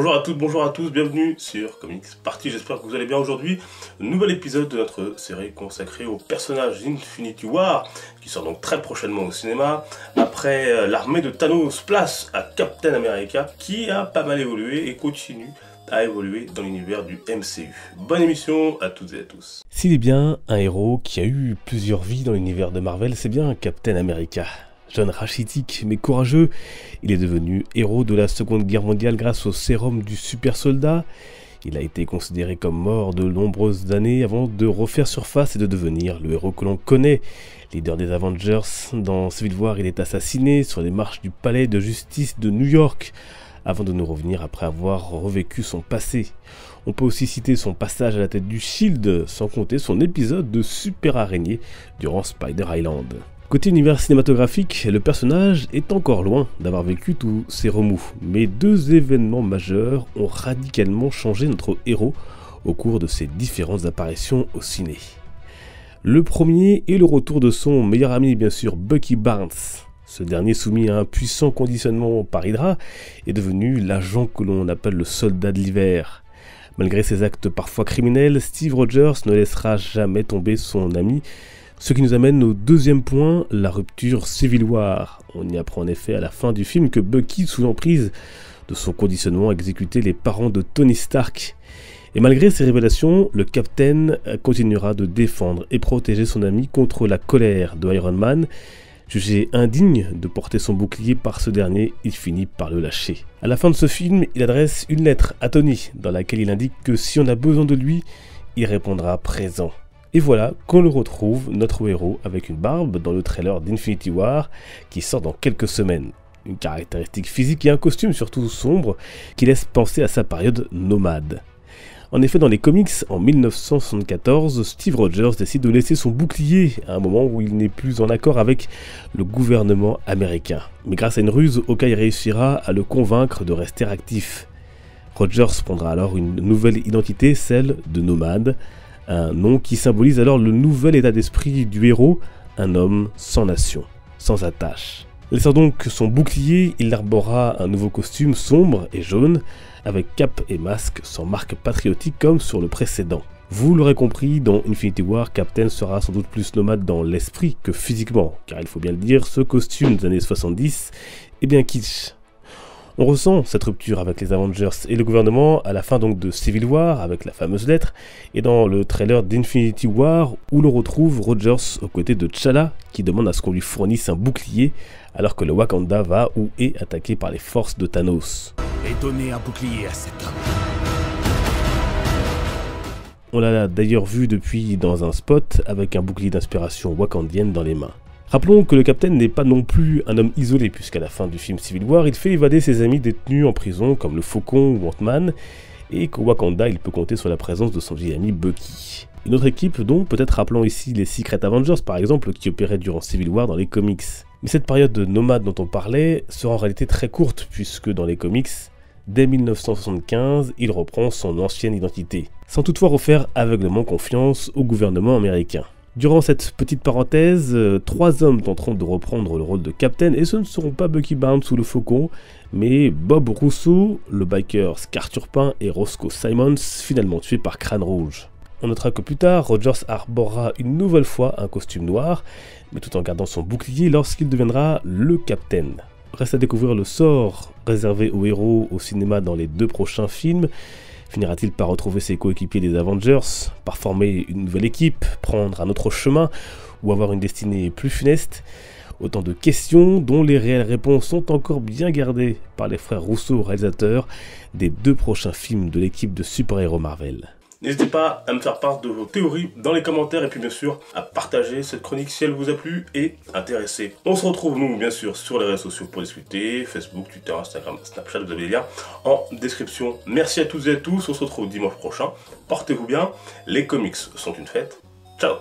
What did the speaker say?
Bonjour à toutes, bonjour à tous, bienvenue sur Comics Party, j'espère que vous allez bien aujourd'hui. Nouvel épisode de notre série consacrée au personnage d'Infinity War, qui sort donc très prochainement au cinéma. Après l'armée de Thanos, place à Captain America, qui a pas mal évolué et continue à évoluer dans l'univers du MCU. Bonne émission à toutes et à tous. S'il est bien un héros qui a eu plusieurs vies dans l'univers de Marvel, c'est bien Captain America. Jeune rachitique mais courageux, il est devenu héros de la Seconde Guerre mondiale grâce au sérum du super soldat. Il a été considéré comme mort de nombreuses années avant de refaire surface et de devenir le héros que l'on connaît. Leader des Avengers, dans Civil War, il est assassiné sur les marches du palais de justice de New York, avant de nous revenir après avoir revécu son passé. On peut aussi citer son passage à la tête du Shield, sans compter son épisode de super araignée durant Spider Island. Côté univers cinématographique, le personnage est encore loin d'avoir vécu tous ses remous, mais deux événements majeurs ont radicalement changé notre héros au cours de ses différentes apparitions au ciné. Le premier est le retour de son meilleur ami, bien sûr, Bucky Barnes. Ce dernier, soumis à un puissant conditionnement par Hydra, est devenu l'agent que l'on appelle le soldat de l'hiver. Malgré ses actes parfois criminels, Steve Rogers ne laissera jamais tomber son ami. Ce qui nous amène au deuxième point, la rupture Civil War. On y apprend en effet à la fin du film que Bucky, sous l'emprise de son conditionnement, exécutait les parents de Tony Stark. Et malgré ces révélations, le Captain continuera de défendre et protéger son ami contre la colère de Iron Man. Jugé indigne de porter son bouclier par ce dernier, il finit par le lâcher. À la fin de ce film, il adresse une lettre à Tony, dans laquelle il indique que si on a besoin de lui, il répondra présent. Et voilà qu'on le retrouve, notre héros, avec une barbe dans le trailer d'Infinity War qui sort dans quelques semaines. Une caractéristique physique et un costume surtout sombre qui laisse penser à sa période nomade. En effet, dans les comics, en 1974, Steve Rogers décide de laisser son bouclier à un moment où il n'est plus en accord avec le gouvernement américain. Mais grâce à une ruse, Hawkeye réussira à le convaincre de rester actif. Rogers prendra alors une nouvelle identité, celle de nomade. Un nom qui symbolise alors le nouvel état d'esprit du héros, un homme sans nation, sans attache. Laissant donc son bouclier, il arborera un nouveau costume sombre et jaune, avec cape et masque sans marque patriotique comme sur le précédent. Vous l'aurez compris, dans Infinity War, Captain sera sans doute plus nomade dans l'esprit que physiquement, car il faut bien le dire, ce costume des années 70 est bien kitsch. On ressent cette rupture avec les Avengers et le gouvernement à la fin donc de Civil War avec la fameuse lettre et dans le trailer d'Infinity War où l'on retrouve Rogers aux côtés de T'Challa qui demande à ce qu'on lui fournisse un bouclier alors que le Wakanda va ou est attaqué par les forces de Thanos. Et donner un bouclier à cet homme. On l'a d'ailleurs vu depuis dans un spot avec un bouclier d'inspiration wakandienne dans les mains. Rappelons que le Captain n'est pas non plus un homme isolé, puisqu'à la fin du film Civil War, il fait évader ses amis détenus en prison, comme le Faucon ou Ant-Man, et qu'au Wakanda, il peut compter sur la présence de son vieil ami Bucky. Une autre équipe, donc, peut-être rappelant ici les Secret Avengers, par exemple, qui opéraient durant Civil War dans les comics. Mais cette période de nomade dont on parlait sera en réalité très courte, puisque dans les comics, dès 1975, il reprend son ancienne identité, sans toutefois refaire aveuglément confiance au gouvernement américain. Durant cette petite parenthèse, 3 hommes tenteront de reprendre le rôle de Captain et ce ne seront pas Bucky Barnes ou le Faucon, mais Bob Rousseau, le biker Scar Turpin et Roscoe Simons, finalement tués par Crâne Rouge. On notera que plus tard, Rogers arborera une nouvelle fois un costume noir, mais tout en gardant son bouclier lorsqu'il deviendra le Captain. Reste à découvrir le sort réservé aux héros au cinéma dans les 2 prochains films. Finira-t-il par retrouver ses coéquipiers des Avengers, par former une nouvelle équipe, prendre un autre chemin ou avoir une destinée plus funeste? Autant de questions dont les réelles réponses sont encore bien gardées par les frères Rousseau, réalisateurs des 2 prochains films de l'équipe de super-héros Marvel. N'hésitez pas à me faire part de vos théories dans les commentaires et puis bien sûr à partager cette chronique si elle vous a plu et intéressé. On se retrouve nous bien sûr sur les réseaux sociaux pour discuter, Facebook, Twitter, Instagram, Snapchat, vous avez les liens en description. Merci à toutes et à tous, on se retrouve dimanche prochain, portez-vous bien, les comics sont une fête, ciao.